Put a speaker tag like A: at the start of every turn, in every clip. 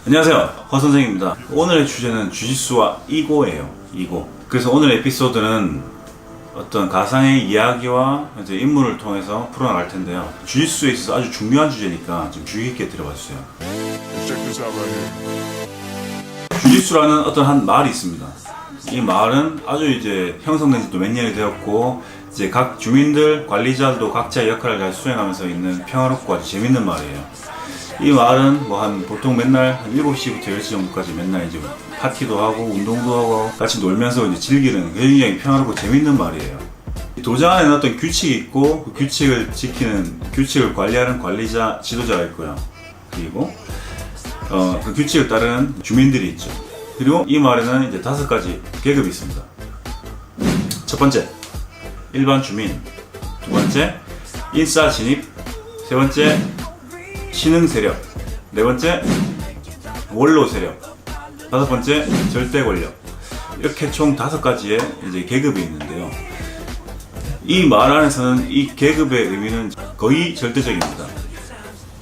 A: 안녕하세요, 허 선생입니다. 오늘의 주제는 주짓수와 이고예요. 이고. 그래서 오늘 에피소드는 어떤 가상의 이야기와 이제 인물을 통해서 풀어나갈 텐데요. 주짓수에 있어서 아주 중요한 주제니까 좀 주의 깊게 들어봐 주세요. 주짓수라는 어떤 한 마을이 있습니다. 이 마을은 아주 이제 형성된 지도 몇 년이 되었고, 이제 각 주민들, 관리자들도 각자의 역할을 잘 수행하면서 있는 평화롭고 아주 재밌는 마을이에요. 이 마을은 보통 맨날 한 7시부터 10시 정도까지 맨날 이제 파티도 하고 운동도 하고 같이 놀면서 이제 즐기는 굉장히 평화롭고 재밌는 마을이에요. 도장 안에는 어떤 규칙이 있고, 그 규칙을 관리하는 관리자, 지도자가 있고요. 그리고 그 규칙을 따르는 주민들이 있죠. 그리고 이 마을에는 이제 5가지 계급이 있습니다. 첫 번째, 일반 주민. 두 번째, 인싸 진입. 세 번째, 신흥 세력. 네 번째, 원로 세력. 다섯 번째, 절대 권력. 이렇게 총 5가지의 이제 계급이 있는데요. 이 말 안에서는 이 계급의 의미는 거의 절대적입니다.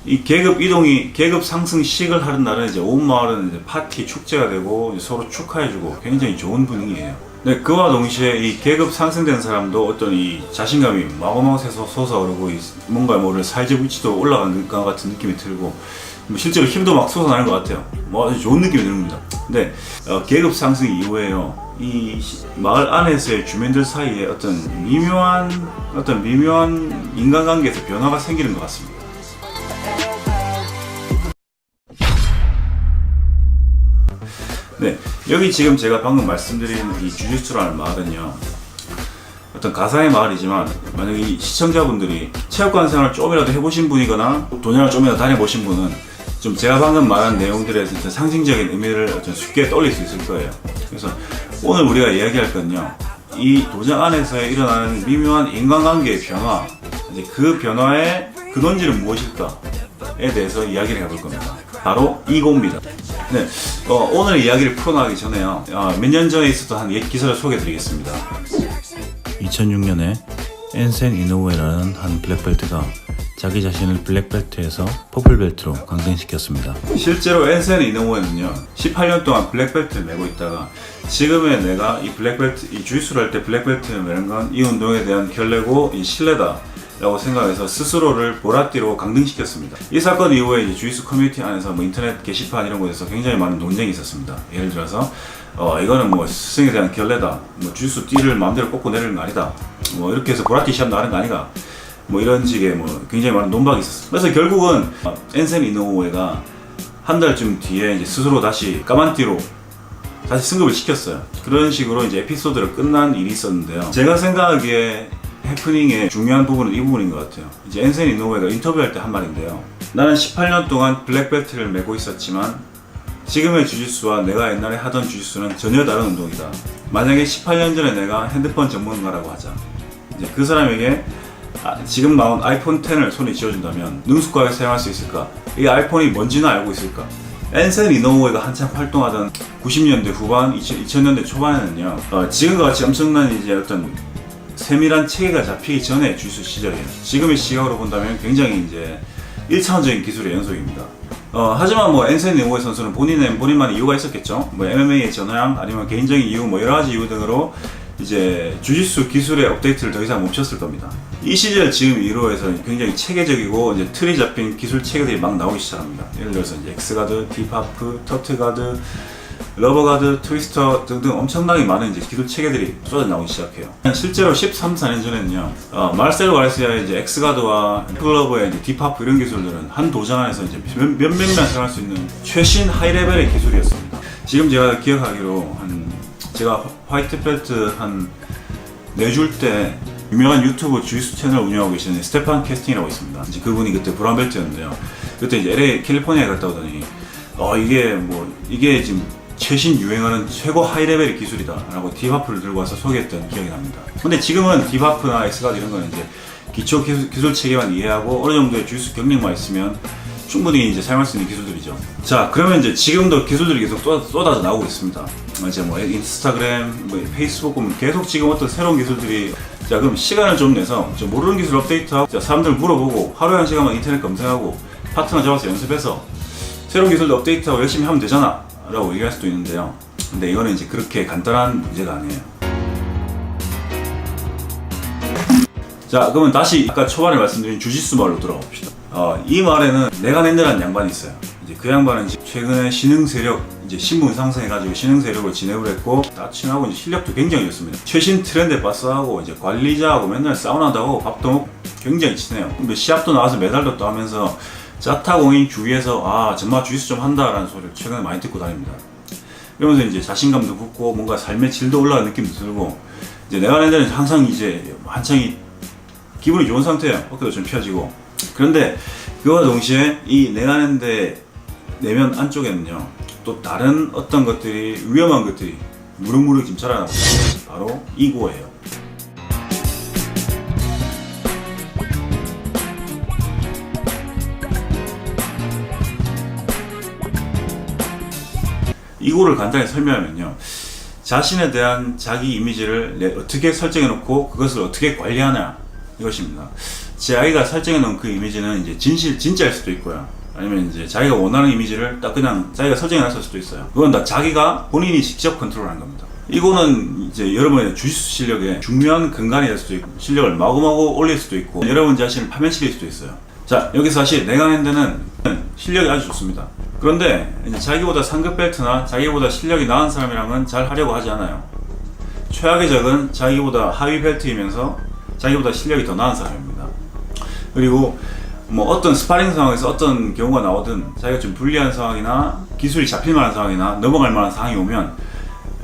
A: 이 계급 상승식을 하는 날은 이제 온 마을은 이제 파티 축제가 되고 이제 서로 축하해주고 굉장히 좋은 분위기예요. 네, 그와 동시에 이 계급 상승된 사람도 어떤 이 자신감이 마구마구 솟아오르고 뭔가 모를 사회적 위치도 올라가는 것 같은 느낌이 들고, 실제로 힘도 막 솟아나는 것 같아요. 아주 좋은 느낌이 드는 겁니다. 근데 계급 상승 이후에요, 이 마을 안에서의 주민들 사이에 어떤 미묘한 인간관계에서 변화가 생기는 것 같습니다. 네, 여기 지금 제가 방금 말씀드린 이 주짓수라는 마을은요, 어떤 가상의 마을이지만 만약에 이 시청자분들이 체육관 생활을 조금이라도 해보신 분이거나 도장을 조금이라도 다녀보신 분은 좀 제가 방금 말한 내용들에 진짜 상징적인 의미를 좀 쉽게 떠올릴 수 있을 거예요. 그래서 오늘 우리가 이야기할 건요, 이 도장 안에서 일어나는 미묘한 인간관계의 변화, 이제 그 변화의 근원지는 무엇일까에 대해서 이야기를 해볼 겁니다. 바로 이고입니다. 네, 오늘 이야기를 풀어나가기 전에요, 몇 년 전에 있었던 한 옛 기사를 소개해 드리겠습니다. 2006년에 엔센 이노우에라는 한 블랙벨트가 자기 자신을 블랙벨트에서 퍼플벨트로 강등시켰습니다. 실제로 엔센 이노우에는요, 18년 동안 블랙벨트를 메고 있다가 지금의 내가 이 블랙벨트, 이 주짓수를 할 때 블랙벨트를 메는 건 이 운동에 대한 결례고 이 신뢰다 라고 생각해서 스스로를 보라띠로 강등시켰습니다. 이 사건 이후에 이제 주짓수 커뮤니티 안에서 인터넷 게시판 이런 곳에서 굉장히 많은 논쟁이 있었습니다. 예를 들어서 이거는 스승에 대한 결례다, 주짓수 띠를 마음대로 꽂고 내리는 거 아니다, 이렇게 해서 보라띠 시합 나가는 거 아니가, 이런 식의 굉장히 많은 논박이 있었어요. 그래서 결국은 엔센 이노우에가 한 달쯤 뒤에 이제 스스로 다시 까만띠로 다시 승급을 시켰어요. 그런 식으로 이제 에피소드로 끝난 일이 있었는데요. 제가 생각하기에 해프닝의 중요한 부분은 이 부분인 것 같아요. 이제 엔센 이노우에가 인터뷰할 때 한 말인데요, 나는 18년 동안 블랙벨트를 메고 있었지만 지금의 주짓수와 내가 옛날에 하던 주짓수는 전혀 다른 운동이다. 만약에 18년 전에 내가 핸드폰 전문가라고 하자. 이제 그 사람에게 지금 나온 아이폰 10을 손에 쥐어준다면 능숙하게 사용할 수 있을까? 이 아이폰이 뭔지는 알고 있을까? 엔센 이노우에가 한참 활동하던 90년대 후반, 2000년대 초반에는요, 지금과 같이 엄청난 이제 어떤 세밀한 체계가 잡히기 전에 주짓수 시절이에요. 지금의 시각으로 본다면 굉장히 이제 1차원적인 기술의 연속입니다. 하지만 엔센 이노우에 선수는 본인만의 이유가 있었겠죠. MMA의 전향, 아니면 개인적인 이유, 여러가지 이유 등으로 이제 주짓수 기술의 업데이트를 더 이상 멈췄을 겁니다. 이 시절 지금 이후로해서 굉장히 체계적이고 이제 틀이 잡힌 기술 체계들이 막 나오기 시작합니다. 예를 들어서 이제 엑스가드, 딥하프, 터트가드, 러버가드, 트위스터 등등 엄청나게 많은 이제 기술 체계들이 쏟아 나오기 시작해요. 실제로 13, 14년 전에는요, 마르셀로 가르시아의 이제 엑스가드와 클러버의 이제 딥하프 이런 기술들은 한 도장 안에서 이제 몇몇만 사용할 수 있는 최신 하이레벨의 기술이었습니다. 지금 제가 기억하기로 제가 화이트 벨트 한 4줄 때 유명한 유튜브 주짓수 채널을 운영하고 계시는 스테판 캐스팅이라고 있습니다. 이제 그분이 그때 브라운 벨트였는데요. 그때 이제 LA 캘리포니아에 갔다 오더니 이게 지금 최신 유행하는 최고 하이레벨의 기술이다 라고 딥하프를 들고 와서 소개했던 기억이 납니다. 근데 지금은 딥하프나 엑스가드 이런 거는 이제 기초 기술 체계만 이해하고 어느 정도의 주짓수 경력만 있으면 충분히 이제 사용할 수 있는 기술들이죠. 자, 그러면 이제 지금도 기술들이 계속 쏟아져 나오고 있습니다. 이제 인스타그램, 페이스북 보면 계속 지금 어떤 새로운 기술들이. 자, 그럼 시간을 좀 내서 모르는 기술 업데이트하고, 사람들 물어보고 하루에 1시간만 인터넷 검색하고 파트너 잡아서 연습해서 새로운 기술도 업데이트하고 열심히 하면 되잖아 라고 얘기할 수도 있는데요. 근데 이거는 이제 그렇게 간단한 문제가 아니에요. 자, 그러면 다시 아까 초반에 말씀드린 주짓수 말로 돌아봅시다. 이 말에는 네가랜드라는 양반이 있어요. 이제 그 양반은 최근에 신흥 세력, 이제 신분 상승해가지고 신흥 세력을 진입을 했고, 따친하고 이제 실력도 굉장히 좋습니다. 최신 트렌드에 빠싸하고 이제 관리자하고 맨날 사우나도 하고 밥도 먹고 굉장히 친해요. 근데 시합도 나와서 메달도 또 하면서 짜타공인 주위에서 정말 주짓수 좀 한다라는 소리를 최근에 많이 듣고 다닙니다. 이러면서 이제 자신감도 붙고 뭔가 삶의 질도 올라가는 느낌도 들고, 이제 네가랜드는 항상 이제 한창 기분이 좋은 상태예요. 어깨도 좀 펴지고. 그런데 그와 동시에 이 네가랜드 내면 안쪽에는요, 또 다른 어떤 것들이, 위험한 것들이 무럭무럭 지금 자라나고 있습니다. 바로 이고예요. 이고를 간단히 설명하면요, 자신에 대한 자기 이미지를 어떻게 설정해 놓고 그것을 어떻게 관리하냐 이것입니다. 자기가 설정해 놓은 그 이미지는 이제 진짜일 수도 있고요, 아니면 이제 자기가 원하는 이미지를 딱 그냥 자기가 설정해 놨을 수도 있어요. 그건 다 자기가 본인이 직접 컨트롤하는 겁니다. 이거는 이제 여러분의 주짓수 실력에 중요한 근간이 될 수도 있고, 실력을 마구마구 올릴 수도 있고, 여러분 자신을 파면시킬 수도 있어요. 자, 여기서 사실 네가랜드는 실력이 아주 좋습니다. 그런데 이제 자기보다 상급 벨트나 자기보다 실력이 나은 사람이랑은 잘 하려고 하지 않아요. 최악의 적은 자기보다 하위 벨트이면서 자기보다 실력이 더 나은 사람입니다. 그리고 뭐 어떤 스파링 상황에서 어떤 경우가 나오든 자기가 좀 불리한 상황이나 기술이 잡힐 만한 상황이나 넘어갈 만한 상황이 오면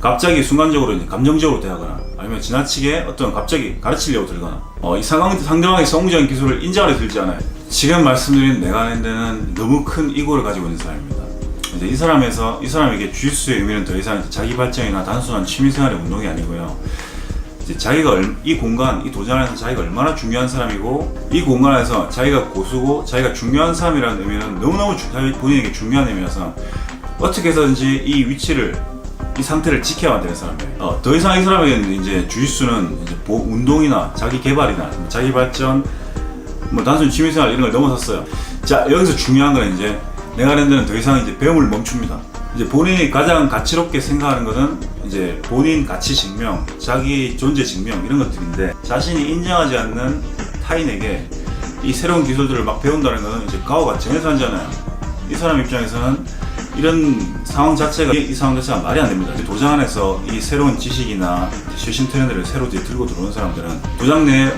A: 갑자기 순간적으로 이제 감정적으로 대하거나, 아니면 지나치게 어떤 갑자기 가르치려고 들거나, 이 상대방의 성공적인 기술을 인정하려 들지 않아요. 지금 말씀드린 네가랜드는 너무 큰 이고를 가지고 있는 사람입니다. 이제 이 사람에게 주짓수의 의미는 더 이상 자기 발전이나 단순한 취미생활의 운동이 아니고요, 이제 자기가 이 공간, 이 도전 안에서 자기가 얼마나 중요한 사람이고, 이 공간에서 자기가 고수고 자기가 중요한 사람이라는 의미는 너무너무 본인에게 중요한 의미여서 어떻게 해서든지 이 위치를, 이 상태를 지켜야 되는 사람이에요. 더 이상 이 사람에게는 이제 주짓수는 이제 운동이나 자기 개발이나 자기 발전, 뭐 단순히 취미생활 이런 걸 넘어섰어요. 자, 여기서 중요한 건 이제 네가랜드는 더 이상 이제 배움을 멈춥니다. 이제 본인이 가장 가치롭게 생각하는 것은 이제 본인 가치 증명, 자기 존재 증명 이런 것들인데, 자신이 인정하지 않는 타인에게 이 새로운 기술들을 막 배운다는 것은 이제 가오가 정해서 하잖아요. 이 사람 입장에서는 이런 상황 자체가 말이 안 됩니다. 도장 안에서 이 새로운 지식이나 최신 트렌드를 새로 들고 들어오는 사람들은 도장 내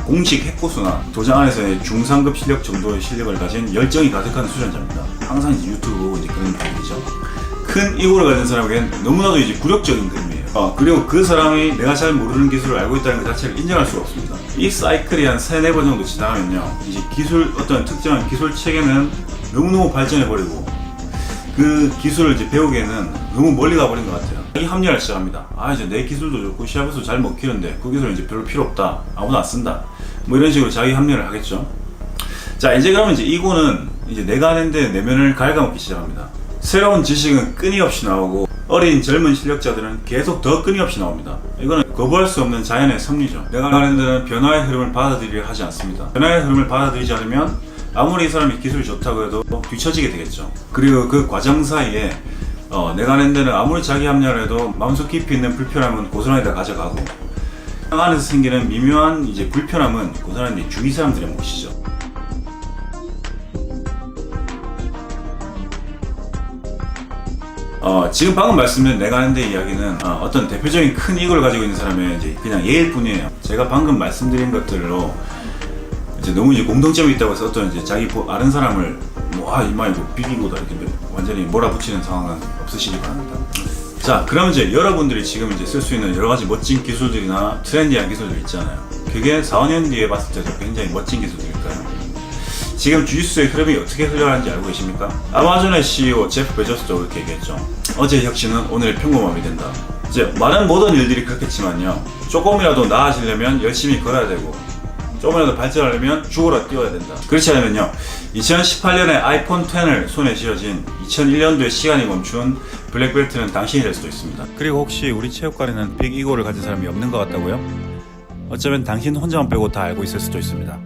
A: 공식 핵고수나 도장 안에서의 중상급 실력 정도의 실력을 가진 열정이 가득한 수련자입니다. 항상 이제 유튜브 보고 이제 그런 분이죠. 큰 이고를 가진 사람에겐 너무나도 이제 굴욕적인 그림이에요. 그리고 그 사람이 내가 잘 모르는 기술을 알고 있다는 것 자체를 인정할 수가 없습니다. 이 사이클이 한 3-4번 정도 지나면요, 이제 어떤 특정한 기술 체계는 너무너무 발전해버리고, 그 기술을 이제 배우기에는 너무 멀리 가버린 것 같아요. 이 합리화를 시작합니다. 이제 내 기술도 좋고 시합에서 잘 먹히는데 그 기술은 이제 별로 필요 없다, 아무도 안 쓴다, 뭐 이런 식으로 자기 합리화를 하겠죠. 자, 이제 그러면 이제 이고는 이제 네가랜드의 내면을 갉아먹기 시작합니다. 새로운 지식은 끊임없이 나오고, 어린 젊은 실력자들은 계속 더 끊임없이 나옵니다. 이거는 거부할 수 없는 자연의 섭리죠. 네가랜드는 변화의 흐름을 받아들이려 하지 않습니다. 변화의 흐름을 받아들이지 않으면 아무리 이 사람이 기술이 좋다고 해도 뒤처지게 되겠죠. 그리고 그 과정 사이에 네가랜드는 아무리 자기 합리화를 해도 마음속 깊이 있는 불편함은 고스란히 다 가져가고, 안에서 생기는 미묘한 이제 불편함은 고스란히 주위 사람들의 몫이죠. 지금 방금 말씀드린 네가랜드의 이야기는 어떤 대표적인 큰 이고를 가지고 있는 사람의 이제 그냥 예일 뿐이에요. 제가 방금 말씀드린 것들로 이제 너무 이제 공통점이 있다고 해서 어떤 이제 자기 아는 사람을 이마 이거 비기고다 이렇게 완전히 몰아붙이는 상황은 없으시기 바랍니다. 자, 그럼 이제 여러분들이 지금 이제 쓸 수 있는 여러 가지 멋진 기술들이나 트렌디한 기술들 있잖아요. 그게 4-5년 뒤에 봤을 때도 굉장히 멋진 기술들일까요? 지금 주짓수의 흐름이 어떻게 흘러가는지 알고 계십니까? 아마존의 CEO 제프 베조스도 그렇게 얘기했죠. 어제의 혁신은 오늘의 평범함이 된다. 이제 많은 모든 일들이 그렇겠지만요, 조금이라도 나아지려면 열심히 걸어야 되고, 조금이라도 발전하려면 죽어라 뛰어야 된다. 그렇지 않으면요, 2018년에 아이폰 10을 손에 쥐어진 2001년도에 시간이 멈춘 블랙벨트는 당신이 될 수도 있습니다. 그리고 혹시 우리 체육관에는 빅 이고를 가진 사람이 없는 것 같다고요? 어쩌면 당신 혼자만 빼고 다 알고 있을 수도 있습니다.